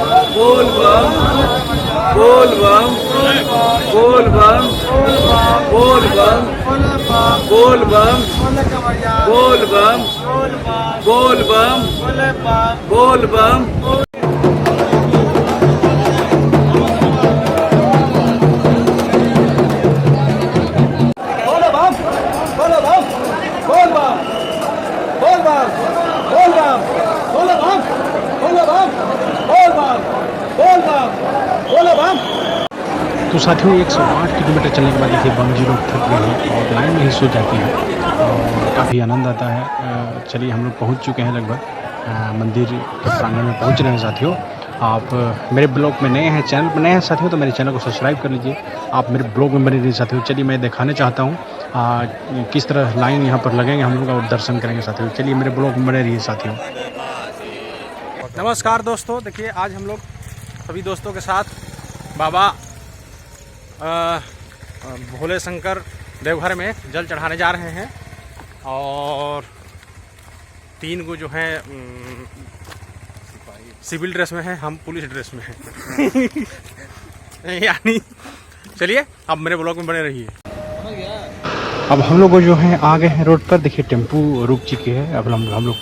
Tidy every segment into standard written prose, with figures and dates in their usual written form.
बोल बम बोल बम बोल बम बोल बम बोल बम बोल बम बोल बम बोल बम। तो साथियों 108 किलोमीटर चलने के बाद देखिए बम जी लोग थक गए हैं और लाइन में ही सो जाती हैं और काफ़ी आनंद आता है। चलिए हम लोग पहुंच चुके हैं लगभग मंदिर के प्रांगण में पहुंच रहे हैं साथियों। आप मेरे ब्लॉग में नए हैं, चैनल पर नए हैं साथियों, तो मेरे चैनल को सब्सक्राइब कर लीजिए। आप मेरे ब्लॉग में बने रहिए साथियों। चलिए मैं दिखाने चाहता हूँ किस तरह लाइन यहाँ पर लगेंगे हम लोग और दर्शन करेंगे साथियों। चलिए मेरे ब्लॉग में बने रहिए साथियों। नमस्कार दोस्तों, देखिए आज हम लोग सभी दोस्तों के साथ बाबा भोले शंकर देवघर में जल चढ़ाने जा रहे हैं और 3 गो जो हैं सिविल ड्रेस में हैं, हम पुलिस ड्रेस में हैं यानी चलिए आप मेरे ब्लॉग में बने रहिए। अब हम लोग जो हैं आ गए हैं रोड पर। देखिए टेम्पू रुक चुकी है। अब हम लोग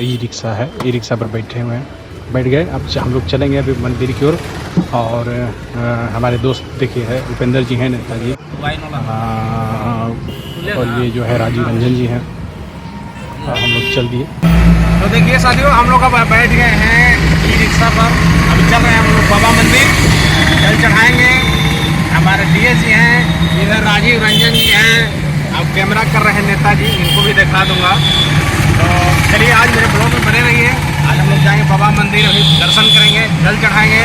ई रिक्शा है, ई रिक्शा पर बैठे हुए हैं, बैठ गए। अब हम लोग चलेंगे अभी मंदिर की ओर और हमारे दोस्त देखिए है उपेंद्र जी हैं, नेताजी और ये जो है राजीव रंजन जी हैं। हम लोग चल दिए। तो देखिए साथियों हम लोग अब बैठ गए हैं ई रिक्शा पर। अभी चल रहे हैं हम लोग बाबा मंदिर, जल चढ़ाएंगे। हमारे डीएस जी हैं, इधर राजीव रंजन जी हैं, अब कैमरा कर रहे हैं नेताजी, इनको भी दिखा दूंगा। तो चलिए आज मेरे ब्लॉग में बने रहिए। आज हम लोग जाएंगे बाबा मंदिर, अभी दर्शन करेंगे, जल चढ़ाएंगे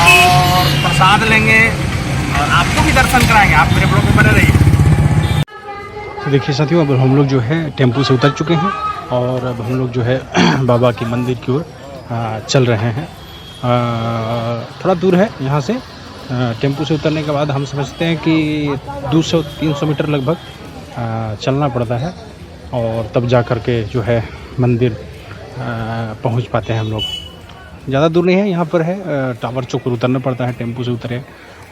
और प्रसाद लेंगे और आपको भी दर्शन कराएंगे। आप मेरे ब्लॉग में बने रहिए। तो देखिए साथियों अब हम लोग जो है टेम्पू से उतर चुके हैं और अब हम लोग जो है बाबा के मंदिर की ओर चल रहे हैं। थोड़ा दूर है यहाँ से। टेम्पू से उतरने के बाद हम समझते हैं कि 200-300 मीटर लगभग चलना पड़ता है और तब जा कर के जो है मंदिर पहुंच पाते हैं हम लोग। ज़्यादा दूर नहीं है, यहाँ पर है टावर चौक पर उतरना पड़ता है। टेम्पू से उतरे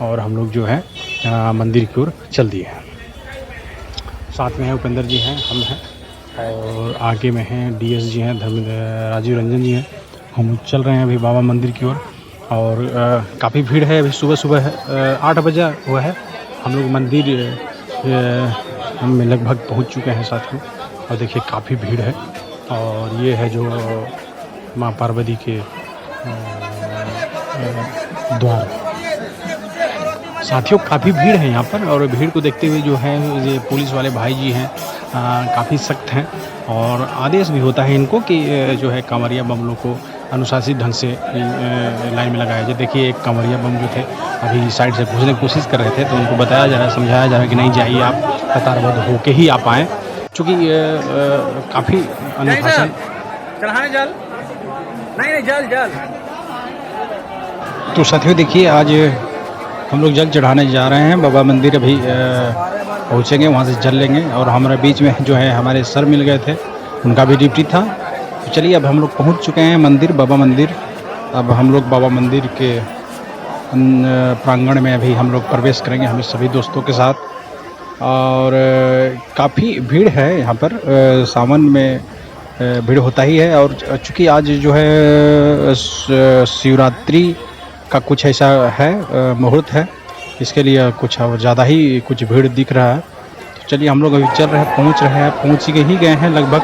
और हम लोग जो है मंदिर की ओर चल दिए हैं। साथ में है उपेंद्र जी हैं, हम हैं और आगे में हैं डीएस जी हैं, राजीव रंजन जी हैं। हम चल रहे हैं अभी बाबा मंदिर की ओर और काफ़ी भीड़ है। अभी सुबह सुबह है 8 बजे हुआ है। हम लोग मंदिर में लगभग पहुंच चुके हैं साथियों और देखिए काफ़ी भीड़ है। और ये है जो माँ पार्वती के द्वार। साथियों काफ़ी भीड़ है यहाँ पर और भीड़ को देखते हुए जो है ये पुलिस वाले भाई जी हैं काफ़ी सख्त हैं और आदेश भी होता है इनको कि जो है कांवरिया बम लोग को अनुशासित ढंग से लाइन में लगाया जाए। देखिए एक कांवरिया बम जो थे अभी साइड से घुसने की कोशिश कर रहे थे, तो उनको बताया जा रहा है, समझाया जा रहा है कि नहीं जाइए, आप कतारबद्ध होके ही आप आएँ। चूँकि काफ़ी अनुशासन चढ़ाने जल नहीं जल। तो साथियों देखिए आज हम लोग जल चढ़ाने जा रहे हैं बाबा मंदिर। अभी पहुँचेंगे, वहाँ से जल लेंगे और हमारे बीच में जो है हमारे सर मिल गए थे, उनका भी ड्यूटी था। तो चलिए अब हम लोग पहुँच चुके हैं मंदिर, बाबा मंदिर। अब हम लोग बाबा मंदिर के प्रांगण में अभी हम लोग प्रवेश करेंगे हम सभी दोस्तों के साथ। और काफ़ी भीड़ है यहाँ पर, सावन में भीड़ होता ही है। और चूँकि आज जो है शिवरात्रि का कुछ ऐसा है मुहूर्त है, इसके लिए कुछ ज़्यादा ही कुछ भीड़ दिख रहा है। तो चलिए हम लोग अभी चल रहे हैं, पहुँच रहे हैं, पहुँच ही गए हैं लगभग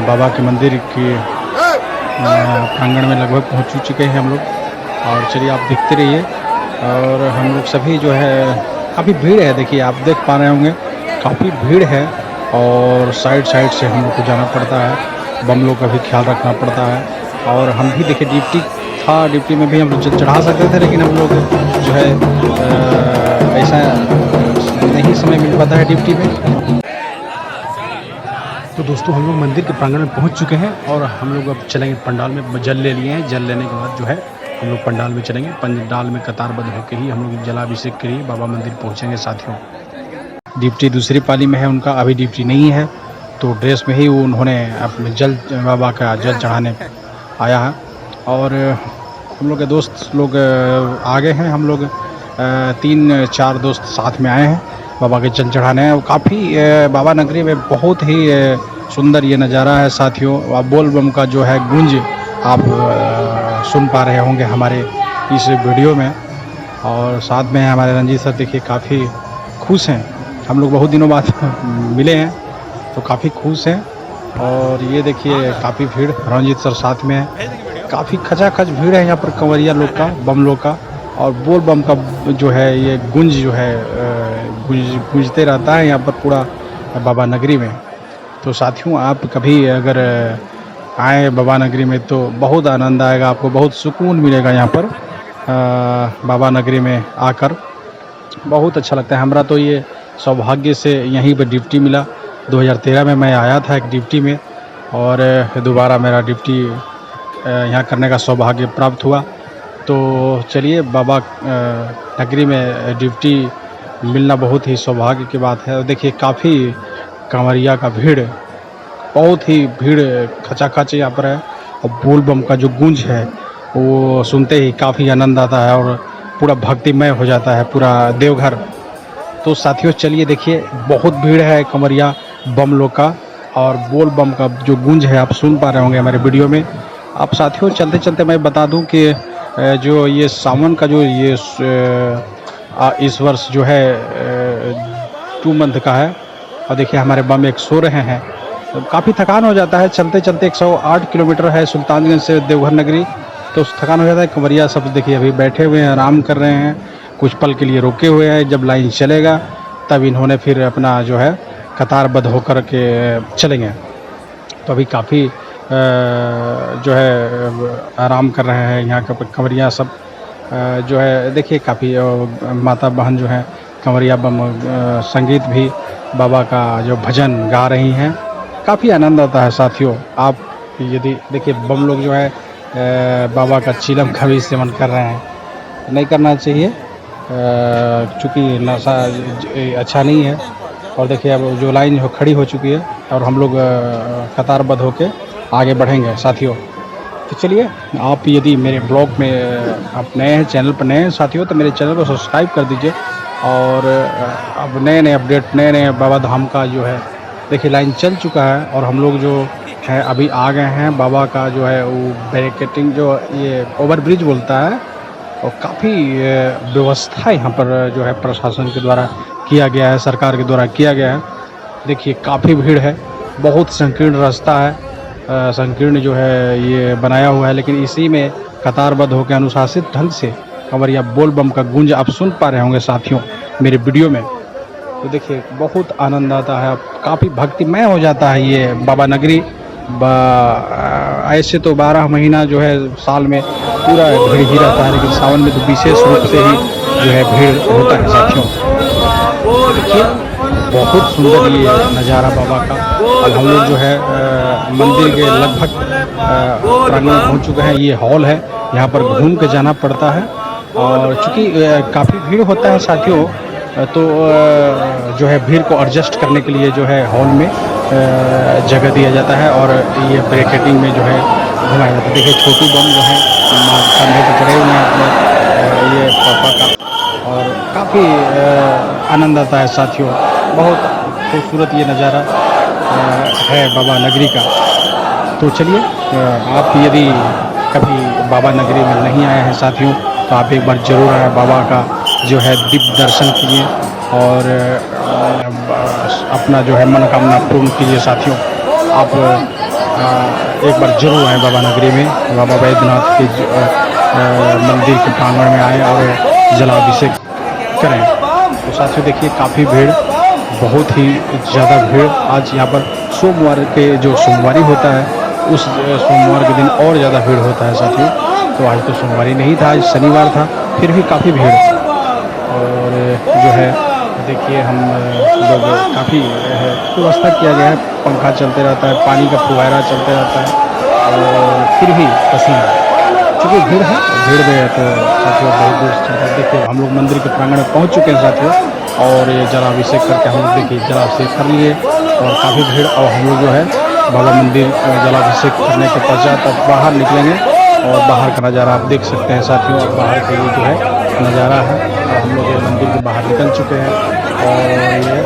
बाबा के मंदिर के प्रांगण में लगभग पहुँच चुके हैं हम लोग। और चलिए आप देखते रहिए। और हम लोग सभी जो है काफ़ी भीड़ है, देखिए आप देख पा रहे होंगे काफ़ी भीड़ है और साइड से हम लोग को जाना पड़ता है, बम लोग का भी ख्याल रखना पड़ता है। और हम भी देखिए ड्यूटी था, ड्यूटी में भी हम लोग चढ़ा सकते थे, लेकिन हम लोग जो है ऐसा नहीं समय मिल पाता है ड्यूटी में। तो दोस्तों हम लोग मंदिर के प्रांगण में पहुंच चुके हैं और हम लोग अब चलेंगे पंडाल में। जल ले लिए हैं, जल लेने के बाद जो है हम लोग पंडाल में चलेंगे। पंडाल में कतारबद्ध होकर ही हम लोग जलाभिषेक के लिए बाबा मंदिर पहुंचेंगे साथियों। डिप्टी दूसरी पाली में है उनका, अभी डिप्टी नहीं है, तो ड्रेस में ही उन्होंने अपने बाबा का जल चढ़ाने आया है। और हम लोग के दोस्त लोग आगे हैं। हम लोग 3-4 दोस्त साथ में आए हैं बाबा के जल चढ़ाने। और काफ़ी बाबा नगरी में बहुत ही सुंदर ये नज़ारा है साथियों। बोल बम का जो है गूंज आप सुन पा रहे होंगे हमारे इस वीडियो में। और साथ में हमारे रंजीत सर देखिए काफ़ी खुश हैं। हम लोग बहुत दिनों बाद मिले हैं तो काफ़ी खुश हैं। और ये देखिए काफ़ी भीड़, रंजीत सर साथ में है। काफ़ी खचाखच भीड़ है यहाँ पर कंवरिया लोग का, बम लोग का। और बोल बम का जो है ये गूंज जो है गूंजते रहता है यहाँ पर पूरा बाबा नगरी में। तो साथियों आप कभी अगर आए बाबा नगरी में तो बहुत आनंद आएगा, आपको बहुत सुकून मिलेगा यहाँ पर बाबा नगरी में आकर। बहुत अच्छा लगता है। हमारा तो ये सौभाग्य से यहीं पर ड्यूटी मिला। 2013 में मैं आया था एक ड्यूटी में और दोबारा मेरा ड्यूटी यहाँ करने का सौभाग्य प्राप्त हुआ। तो चलिए बाबा नगरी में ड्यूटी मिलना बहुत ही सौभाग्य की बात है। और देखिए काफ़ी कांवरिया का भीड़, बहुत ही भीड़ खचाखच यहाँ पर है। और बोल बम का जो गूंज है वो सुनते ही काफ़ी आनंद आता है और पूरा भक्तिमय हो जाता है पूरा देवघर। तो साथियों चलिए देखिए बहुत भीड़ है कंवरिया बम लोग का। और बोल बम का जो गूंज है आप सुन पा रहे होंगे हमारे वीडियो में। आप साथियों चलते चलते मैं बता दूं कि जो ये सावन का जो ये इस वर्ष जो है 2 मंथ का है। और देखिए हमारे बम एक सो रहे हैं। तो काफ़ी थकान हो जाता है चलते चलते। 108 किलोमीटर है सुल्तानगंज से देवघर नगरी, तो थकान हो जाता है। कंवरिया सब देखिए अभी बैठे हुए हैं, आराम कर रहे हैं, कुछ पल के लिए रुके हुए हैं। जब लाइन चलेगा तब इन्होंने फिर अपना जो है कतारबद्ध होकर के चलेंगे। तो अभी काफ़ी जो है आराम कर रहे हैं यहाँ के कंवरिया सब। जो है देखिए काफ़ी माता बहन जो है कंवरिया बम संगीत भी बाबा का जो भजन गा रही हैं। काफ़ी आनंद आता है साथियों। आप यदि देखिए बम लोग जो है बाबा का चिलम का भी सेवन कर रहे हैं, नहीं करना चाहिए चूँकि नशा अच्छा नहीं है। और देखिए अब जो लाइन जो खड़ी हो चुकी है और हम लोग कतारबद्ध होके आगे बढ़ेंगे साथियों। तो चलिए आप यदि मेरे ब्लॉग में आप नए हैं, चैनल पर नए हैं साथियों, तो मेरे चैनल को सब्सक्राइब कर दीजिए। और अब नए नए अपडेट, नए नए बाबा धाम का जो है देखिए लाइन चल चुका है। और हम लोग जो है अभी आ गए हैं बाबा का जो है वो बैरिकेटिंग जो ये ओवर ब्रिज बोलता है, और काफ़ी व्यवस्था यहाँ पर जो है प्रशासन के द्वारा किया गया है, सरकार के द्वारा किया गया है। देखिए काफ़ी भीड़ है, बहुत संकीर्ण रास्ता है, संकीर्ण जो है ये बनाया हुआ है। लेकिन इसी में कतारबद्ध होकर अनुशासित ढंग से कंवरिया बोल बम का गूंज आप सुन पा रहे होंगे साथियों मेरे वीडियो में। तो देखिए बहुत आनंद आता है, काफ़ी भक्तिमय हो जाता है ये बाबा नगरी। ऐसे तो 12 महीना जो है साल में पूरा भीड़ ही रहता है, लेकिन सावन में तो विशेष रूप से ही जो है भीड़ होता है साथियों। देखिए बहुत सुंदर ये नज़ारा बाबा का। अब हम लोग जो है मंदिर के लगभग प्रांगण पहुँच चुके हैं। ये हॉल है, यहाँ पर घूम के जाना पड़ता है। और चूँकि काफ़ी भीड़ होता है साथियों, तो जो है भीड़ को एडजस्ट करने के लिए जो है हॉल में जगह दिया जाता है और ये ब्रैकेटिंग में जो है घुमाया जाता है। देखिए छोटू बम जो है कंधे पर चढ़े हुए हैं अपने ये पापा का, और काफ़ी आनंद आता है साथियों। बहुत खूबसूरत ये नज़ारा है बाबा नगरी का। तो चलिए आप यदि कभी बाबा नगरी में नहीं आए हैं साथियों, तो आप एक बार ज़रूर आए, बाबा का जो है दिव्य दर्शन कीजिए और अपना जो है मनोकामना पूर्ण कीजिए साथियों। आप एक बार जरूर आए बाबा नगरी में, बाबा बैद्यनाथ के मंदिर के प्रांगण में आए और जलाभिषेक करें। तो साथियों देखिए काफ़ी भीड़, बहुत ही ज़्यादा भीड़। आज यहाँ पर सोमवार के जो सोमवारी होता है उस सोमवार के दिन और ज़्यादा भीड़ होता है साथियों। तो आज तो सोमवारी नहीं था, आज शनिवार था, फिर भी काफ़ी भीड़। और जो है देखिए हम लोग काफ़ी व्यवस्था किया गया है, पंखा चलते रहता है, पानी का फुहारा चलते रहता है, और फिर भी पसीना चूँकि भीड़ है, भीड़ में तो साथियों बहुत दूर चलता है। देखिए हम लोग मंदिर के प्रांगण में पहुँच चुके हैं साथियों, और ये जलाभिषेक करके हम लोग देखिए जलाभिषेक कर लिए। और काफ़ी भीड़, और हम लोग जो है बाबा मंदिर जलाभिषेक करने के पश्चात अब बाहर निकलेंगे और बाहर का नज़ारा आप देख सकते हैं साथियों। और बाहर का ये जो है नज़ारा है, और हम लोग ये मंदिर के बाहर निकल चुके हैं। और ये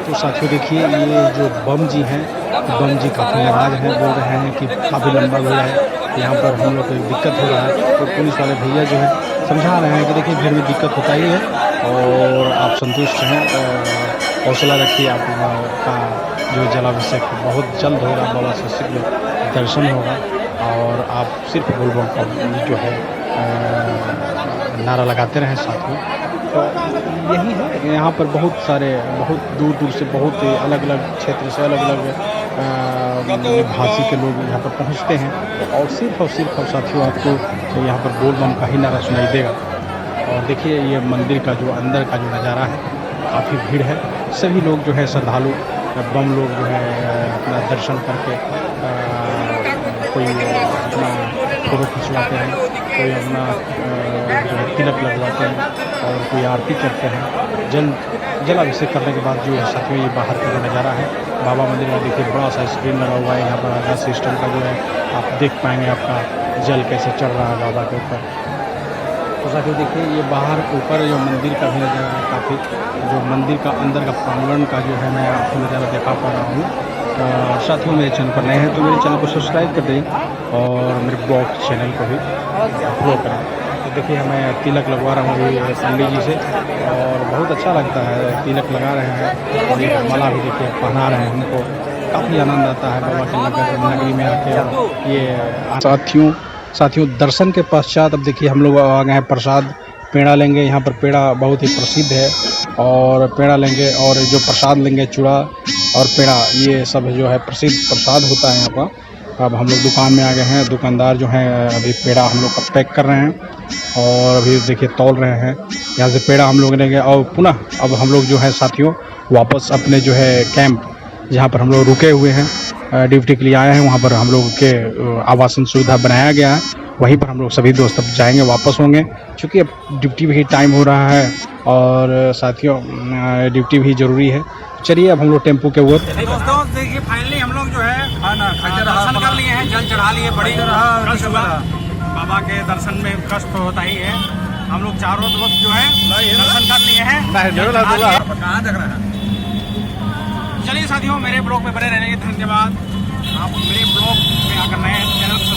तो साथियों देखिए, ये जो बम जी हैं, बम जी काफ़ी नाराज हैं, बोल रहे हैं कि काफ़ी लंबा भीड़ है, यहाँ पर हम लोग को दिक्कत हो रहा है। तो पुलिस वाले भैया जो है समझा रहे हैं कि देखिए भीड़ में दिक्कत होता ही है, और आप संतुष्ट हैं, हौसला रखिए, आपका जो जलाभिषेक बहुत जल्द होगा, बाबा से शीघ्र दर्शन होगा, और आप सिर्फ बोल बम का जो है नारा लगाते रहें साथियों। तो यही है, यहाँ पर बहुत सारे, बहुत दूर दूर से, बहुत अलग अलग क्षेत्र से, अलग अलग भाषी के लोग यहाँ पर पहुँचते हैं, और सिर्फ साथियों आपको तो यहाँ पर बोल बम का ही नारा सुनाई देगा। और देखिए ये मंदिर का जो अंदर का जो नज़ारा है, काफ़ी भीड़ है, सभी लोग जो है श्रद्धालु बम लोग जो है अपना दर्शन करके कोई अपना फोटो खिंचवाते हैं, कोई अपना जो है तिलक लगवाते हैं, और कोई आरती करते हैं। जलाभिषेक करने के बाद जो है साथियों ये बाहर का जो नज़ारा है बाबा मंदिर में, देखिए बड़ा सा स्क्रीन लगा हुआ है, यहाँ पर आधा सिस्टम का जो है आप देख पाएंगे आपका जल कैसे चढ़ रहा है बाबा के ऊपर। तो साथियों देखिए ये बाहर ऊपर जो मंदिर का भी नज़ारा है, काफ़ी जो मंदिर का अंदर का प्रांगण का जो है मैं आपको नज़ारा दिखा पा रहा हूँ। साथियों मेरे चैनल पर नए हैं तो मेरे चैनल को सब्सक्राइब कर दें, और मेरे ब्लॉग चैनल को भी फॉलो करें। तो देखिए हमें तिलक लगवा रहा हूँ ये पंडित जी से, और बहुत अच्छा लगता है, तिलक लगा रहे हैं, और ये माला भी देखिए पहना रहे हैं हमको, काफ़ी आनंद आता है बाबा के नगरी में आके। ये साथियों दर्शन के पश्चात अब देखिए हम लोग आ गए हैं प्रसाद, पेड़ा लेंगे। यहाँ पर पेड़ा बहुत ही प्रसिद्ध है, और पेड़ा लेंगे, और जो प्रसाद लेंगे चूड़ा और पेड़ा, ये सब जो है प्रसिद्ध प्रसाद होता है यहाँ पर। अब हम लोग दुकान में आ गए हैं, दुकानदार जो हैं अभी पेड़ा हम लोग का पैक कर रहे हैं, और अभी देखिए तौल रहे हैं। यहाँ से पेड़ा हम लोग लेंगे, और पुनः अब हम लोग जो है साथियों वापस अपने जो है कैंप जहाँ पर हम लोग रुके हुए हैं, ड्यूटी के लिए आए हैं, वहाँ पर हम लोग के आवासन सुविधा बनाया गया है, वहीं पर हम लोग सभी दोस्त अब जाएंगे, वापस होंगे, क्योंकि अब ड्यूटी भी टाइम हो रहा है, और साथियों ड्यूटी भी ज़रूरी है। चलिए अब हम लोग टेम्पो के ऊपर दोस्तों देखिए फाइनली हम लोग जो है दर्शन कर लिए हैं, जल चढ़ा लिए, बड़ी कष्ट हुआ, बाबा के दर्शन में कष्ट तो होता ही है। हम लोग चारों दोस्त जो है दर्शन कर लिए हैं, कहाँ देख रहे हैं। चलिए साथियों मेरे ब्लॉग में बने रहने के धन्यवाद। आप मेरे ब्लॉग में आकर नए चैनल को